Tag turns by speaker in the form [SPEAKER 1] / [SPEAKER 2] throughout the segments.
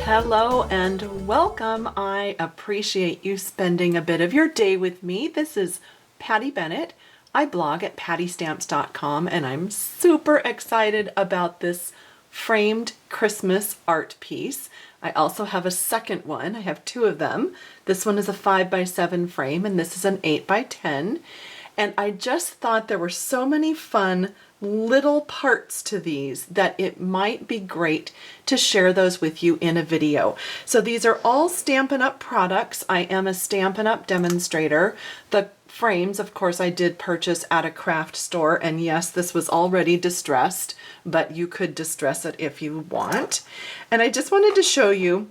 [SPEAKER 1] Hello and welcome. I appreciate you spending a bit of your day with me. This is Patty Bennett. I blog at pattystamps.com and I'm super excited about this framed Christmas art piece. I also have a second one. I have two of them. This one is a 5x7 frame and this is an 8x10. And I just thought there were so many fun little parts to these that it might be great to share those with you in a video. So these are all Stampin' Up products. I am a Stampin' Up demonstrator. The frames, of course, I did purchase at a craft store, and yes, this was already distressed, but you could distress it if you want. And I just wanted to show you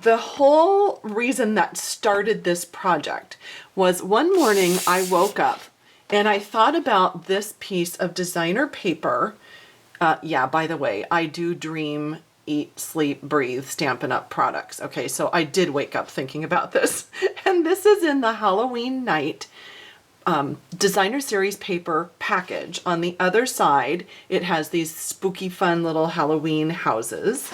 [SPEAKER 1] the whole reason that started this project was one morning I woke up and I thought about this piece of designer paper. Yeah, by the way, I do dream, eat, sleep, breathe Stampin' Up products. Okay, so I did wake up thinking about this. And this is in the Halloween Night designer series paper package. On the other side, it has these spooky fun little Halloween houses.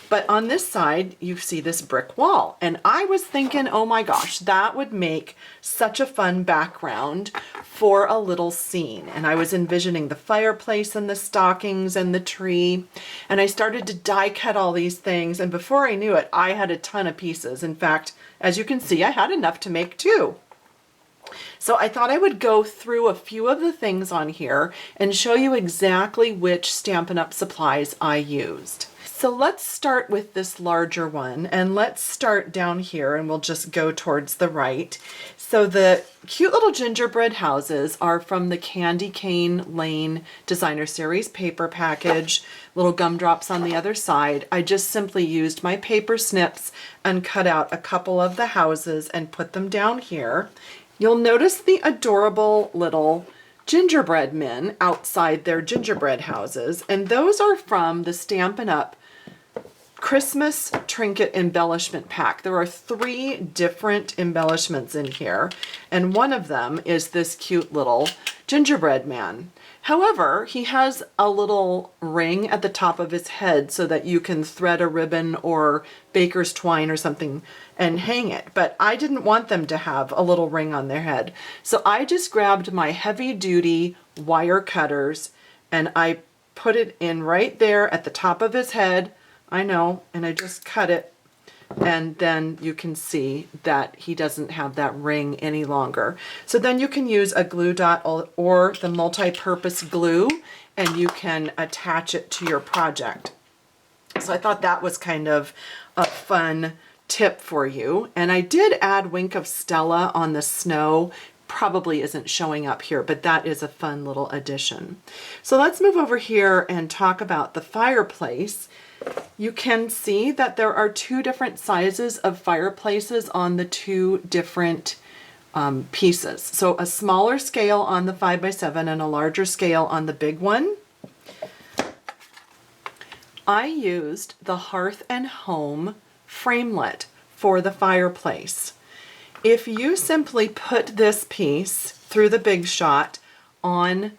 [SPEAKER 1] But on this side, you see this brick wall. And I was thinking, oh my gosh, that would make such a fun background for a little scene. And I was envisioning the fireplace and the stockings and the tree. And I started to die cut all these things. And before I knew it, I had a ton of pieces. In fact, as you can see, I had enough to make two. So I thought I would go through a few of the things on here and show you exactly which Stampin' Up supplies I used. So let's start with this larger one, and let's start down here and we'll just go towards the right. So the cute little gingerbread houses are from the Candy Cane Lane Designer Series paper package. Little gumdrops on the other side. I just simply used my paper snips and cut out a couple of the houses and put them down here. You'll notice the adorable little gingerbread men outside their gingerbread houses, and those are from the Stampin' Up Christmas Trinket Embellishment Pack. There are 3 different embellishments in here, and one of them is this cute little gingerbread man. However, he has a little ring at the top of his head so that you can thread a ribbon or baker's twine or something and hang it. But I didn't want them to have a little ring on their head. So I just grabbed my heavy duty wire cutters and I put it in right there at the top of his head. I know, and I just cut it, and then you can see that he doesn't have that ring any longer. So then you can use a glue dot or the multi-purpose glue, and you can attach it to your project. So I thought that was kind of a fun tip for you. And I did add Wink of Stella on the snow. Probably isn't showing up here, but that is a fun little addition. So let's move over here and talk about the fireplace. You can see that there are 2 different sizes of fireplaces on the 2 different pieces. So a smaller scale on the 5x7 and a larger scale on the big one. I used the Hearth and Home framelit for the fireplace. If you simply put this piece through the Big Shot on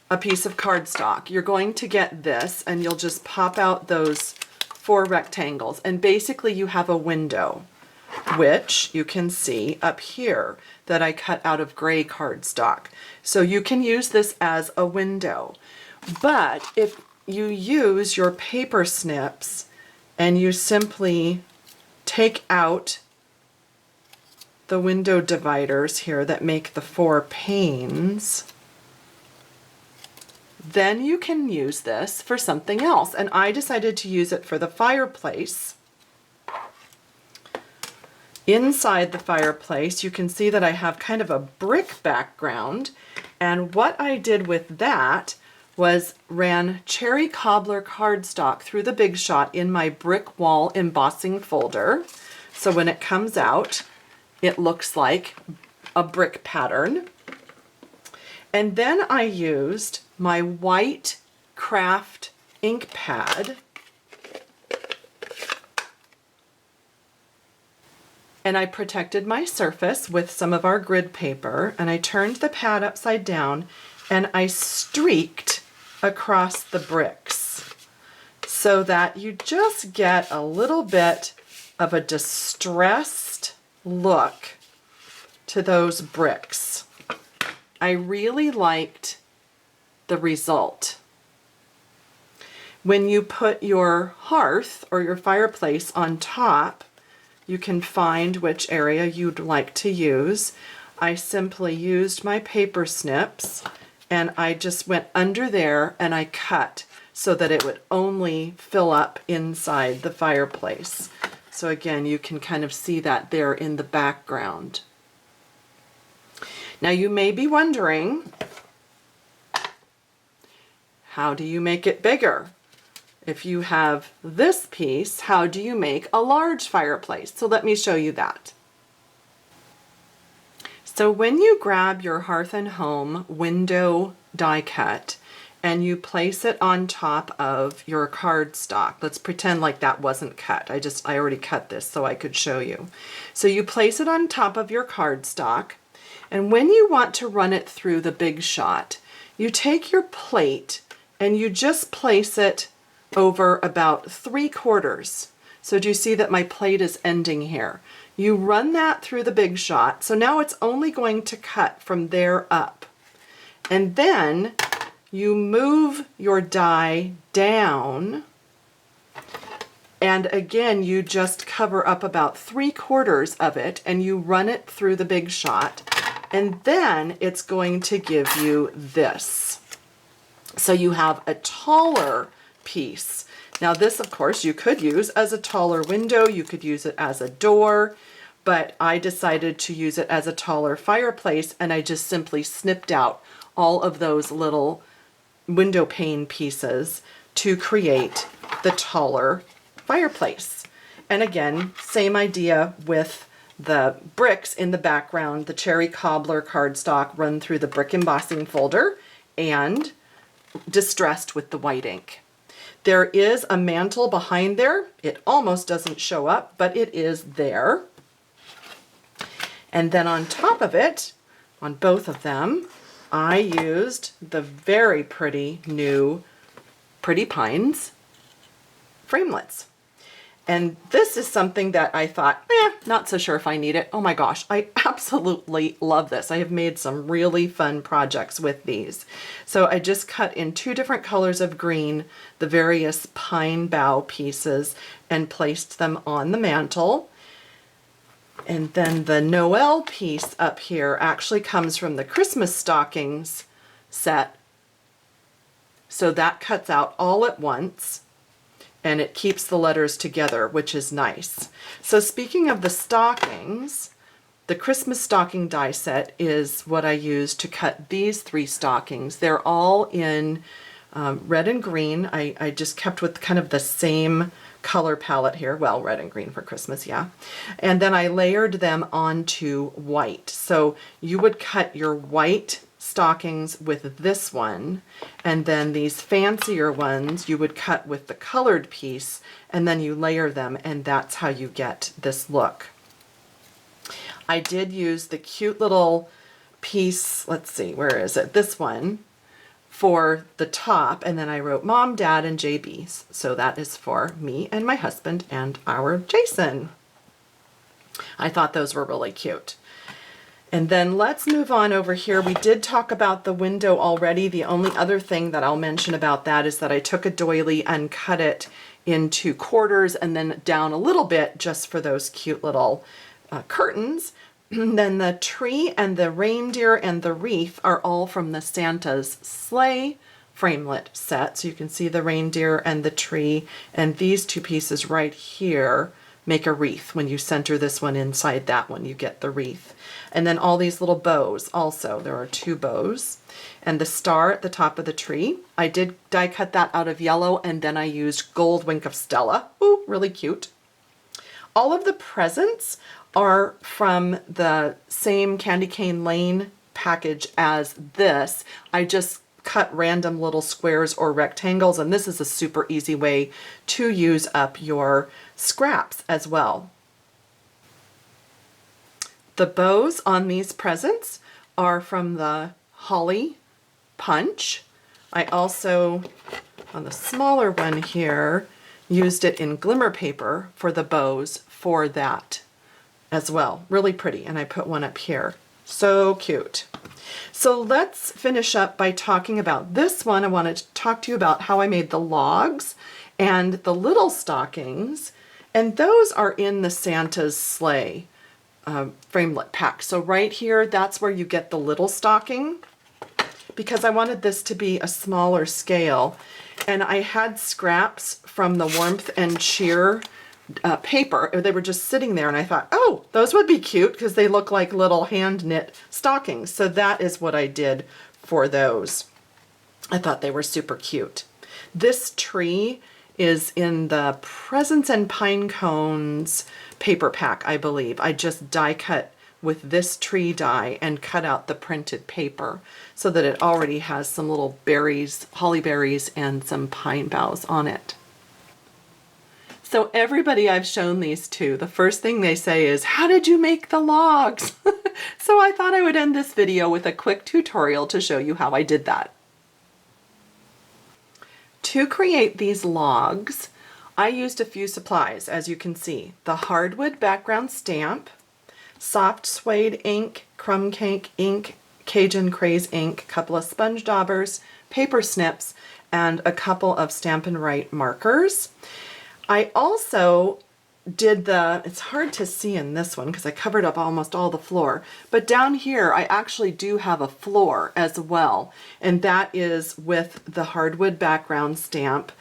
[SPEAKER 1] a piece of cardstock, you're going to get this, and you'll just pop out those 4 rectangles, and basically you have a window, which you can see up here that I cut out of gray cardstock. So you can use this as a window. But if you use your paper snips and you simply take out the window dividers here that make the 4 panes, then you can use this for something else. And I decided to use it for the fireplace. Inside the fireplace, you can see that I have kind of a brick background. And what I did with that was ran cherry cobbler cardstock through the Big Shot in my brick wall embossing folder. So when it comes out, it looks like a brick pattern. And then I used my white craft ink pad, and I protected my surface with some of our grid paper, and I turned the pad upside down and I streaked across the bricks. so that you just get a little bit of a distressed look to those bricks. I really liked the result. When you put your hearth or your fireplace on top, you can find which area you'd like to use. I simply used my paper snips and I just went under there and I cut so that it would only fill up inside the fireplace. So again, you can kind of see that there in the background. Now you may be wondering, how do you make it bigger? If you have this piece, how do you make a large fireplace? So let me show you that. So when you grab your Hearth and Home window die cut and you place it on top of your cardstock, let's pretend like that wasn't cut. I already cut this so I could show you. So you place it on top of your cardstock, and when you want to run it through the Big Shot, you take your plate and you just place it over about 3/4. So do you see that my plate is ending here? You run that through the Big Shot, so now it's only going to cut from there up. And then you move your die down, and again you just cover up about 3/4 of it and you run it through the Big Shot, and then it's going to give you this. So you have a taller piece. Now this, of course, you could use as a taller window, you could use it as a door, but I decided to use it as a taller fireplace, and I just simply snipped out all of those little window pane pieces to create the taller fireplace. And again, same idea with the bricks in the background, the cherry cobbler cardstock run through the brick embossing folder and distressed with the white ink. There is a mantle behind there. It almost doesn't show up, but it is there. And then on top of it, on both of them, I used the very pretty new Pretty Pines framelits. And this is something that I thought, not so sure if I need it. Oh my gosh, I absolutely love this. I have made some really fun projects with these. So I just cut in 2 different colors of green, the various pine bough pieces, and placed them on the mantle. And then the Noel piece up here actually comes from the Christmas stockings set. So that cuts out all at once, and it keeps the letters together, which is nice. So speaking of the stockings, the Christmas stocking die set is what I used to cut these 3 stockings. They're all in red and green. I just kept with kind of the same color palette here. Well, red and green for Christmas, yeah. And then I layered them onto white. So you would cut your white stockings with this one, and then these fancier ones you would cut with the colored piece, and then you layer them, and that's how you get this look. I did use the cute little piece, let's see, where is it? This one for the top, and then I wrote Mom, Dad, and JB. So that is for me and my husband and our Jason. I thought those were really cute. And then let's move on over here. We did talk about the window already. The only other thing that I'll mention about that is that I took a doily and cut it into quarters and then down a little bit just for those cute little curtains. Then the tree and the reindeer and the wreath are all from the Santa's sleigh framelit set. So you can see the reindeer and the tree, and these 2 pieces right here make a wreath. When you center this one inside that one, you get the wreath. And then all these little bows also. There are 2 bows. And the star at the top of the tree, I did die cut that out of yellow, and then I used gold Wink of Stella. Ooh, really cute. All of the presents are from the same Candy Cane Lane package as this. I just cut random little squares or rectangles, and this is a super easy way to use up your scraps as well. The bows on these presents are from the Holly Punch. I also on the smaller one here, used it in glimmer paper for the bows for that as well. Really pretty. And I put one up here. So cute. So let's finish up by talking about this one. I wanted to talk to you about how I made the logs and the little stockings. And those are in the Santa's sleigh framelit pack. So right here, that's where you get the little stocking, because I wanted this to be a smaller scale. And I had scraps from the Warmth and Cheer paper. They were just sitting there and I thought, oh, those would be cute because they look like little hand knit stockings. So that is what I did for those. I thought they were super cute. This tree is in the Presents and Pine Cones paper pack, I believe. I just die cut with this tree die and cut out the printed paper so that it already has some little berries, holly berries, and some pine boughs on it. So everybody I've shown these to, the first thing they say is, how did you make the logs? So I thought I would end this video with a quick tutorial to show you how I did that. To create these logs, I used a few supplies, as you can see. The hardwood background stamp, soft suede ink, crumb cake ink, Cajun Craze ink, a couple of sponge daubers, paper snips, and a couple of Stampin' Up markers. I also did it's hard to see in this one because I covered up almost all the floor, but down here I actually do have a floor as well, and that is with the hardwood background stamp,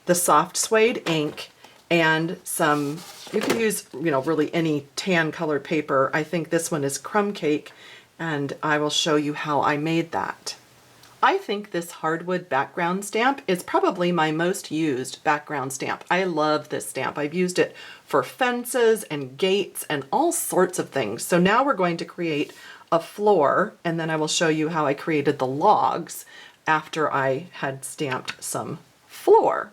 [SPEAKER 1] the soft suede ink, and some, you can use, really any tan colored paper. I think this one is crumb cake, and I will show you how I made that. I think this hardwood background stamp is probably my most used background stamp. I love this stamp. I've used it for fences and gates and all sorts of things. So now we're going to create a floor, and then I will show you how I created the logs after I had stamped some floor.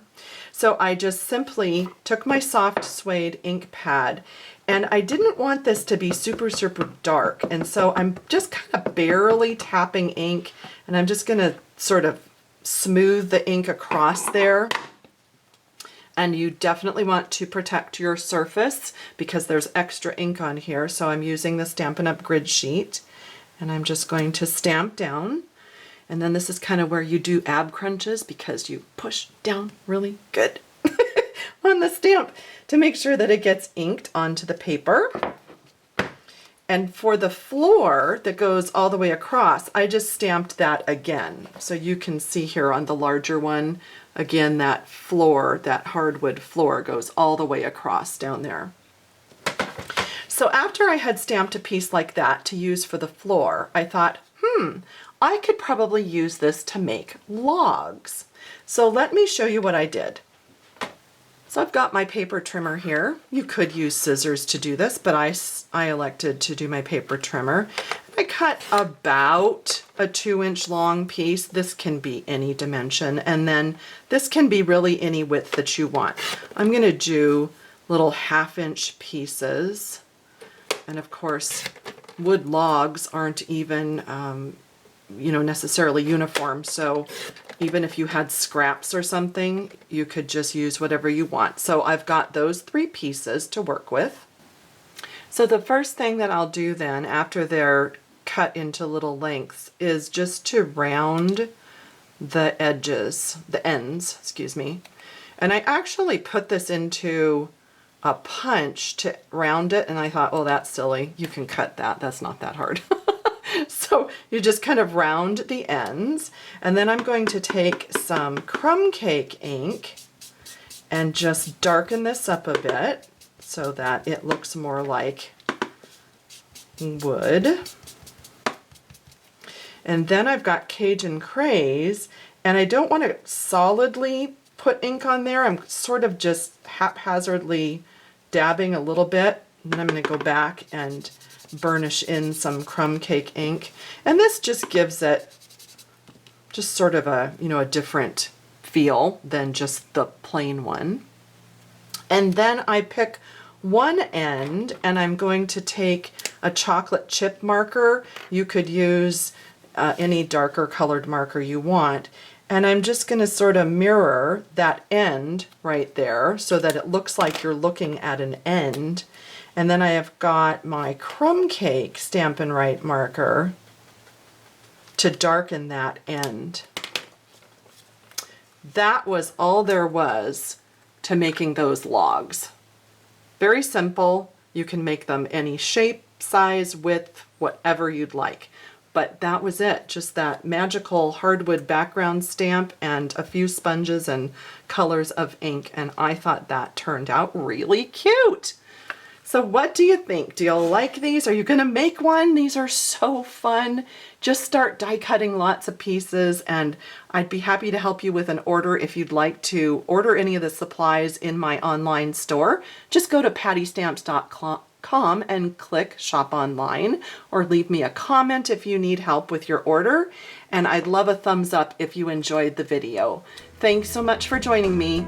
[SPEAKER 1] So I just simply took my soft suede ink pad, and I didn't want this to be super, super dark. And so I'm just kind of barely tapping ink, and I'm just gonna sort of smooth the ink across there. And you definitely want to protect your surface because there's extra ink on here. So I'm using the Stampin' Up! Grid sheet, and I'm just going to stamp down. And then this is kind of where you do ab crunches because you push down really good on the stamp to make sure that it gets inked onto the paper. And for the floor that goes all the way across, I just stamped that again. So you can see here on the larger one, again, that floor, that hardwood floor goes all the way across down there. So after I had stamped a piece like that to use for the floor, I thought, I could probably use this to make logs. So let me show you what I did. So I've got my paper trimmer here. You could use scissors to do this, but I elected to do my paper trimmer. I cut about a 2-inch long piece. This can be any dimension, and then this can be really any width that you want. I'm gonna do little 1/2-inch pieces. And of course, wood logs aren't even, necessarily uniform. So even if you had scraps or something, you could just use whatever you want. So I've got those 3 pieces to work with. So the first thing that I'll do then, after they're cut into little lengths, is just to round the edges, the ends, excuse me. And I actually put this into a punch to round it, and I thought, oh, that's silly. You can cut that. That's not that hard. So you just kind of round the ends, and then I'm going to take some crumb cake ink and just darken this up a bit so that it looks more like wood. And then I've got Cajun Craze, and I don't want to solidly put ink on there. I'm sort of just haphazardly dabbing a little bit, and then I'm going to go back and burnish in some crumb cake ink. And this just gives it just sort of a, a different feel than just the plain one. And then I pick one end, and I'm going to take a chocolate chip marker. You could use any darker colored marker you want. And I'm just going to sort of mirror that end right there so that it looks like you're looking at an end. And then I have got my crumb cake Stampin' Right marker to darken that end. That was all there was to making those logs. Very simple. You can make them any shape, size, width, whatever you'd like. But that was it, just that magical hardwood background stamp and a few sponges and colors of ink, and I thought that turned out really cute. So what do you think? Do you like these? Are you gonna make one? These are so fun. Just start die cutting lots of pieces, and I'd be happy to help you with an order if you'd like to order any of the supplies in my online store. Just go to pattystamps.com and click shop online, or leave me a comment if you need help with your order, and I'd love a thumbs up if you enjoyed the video. Thanks so much for joining me.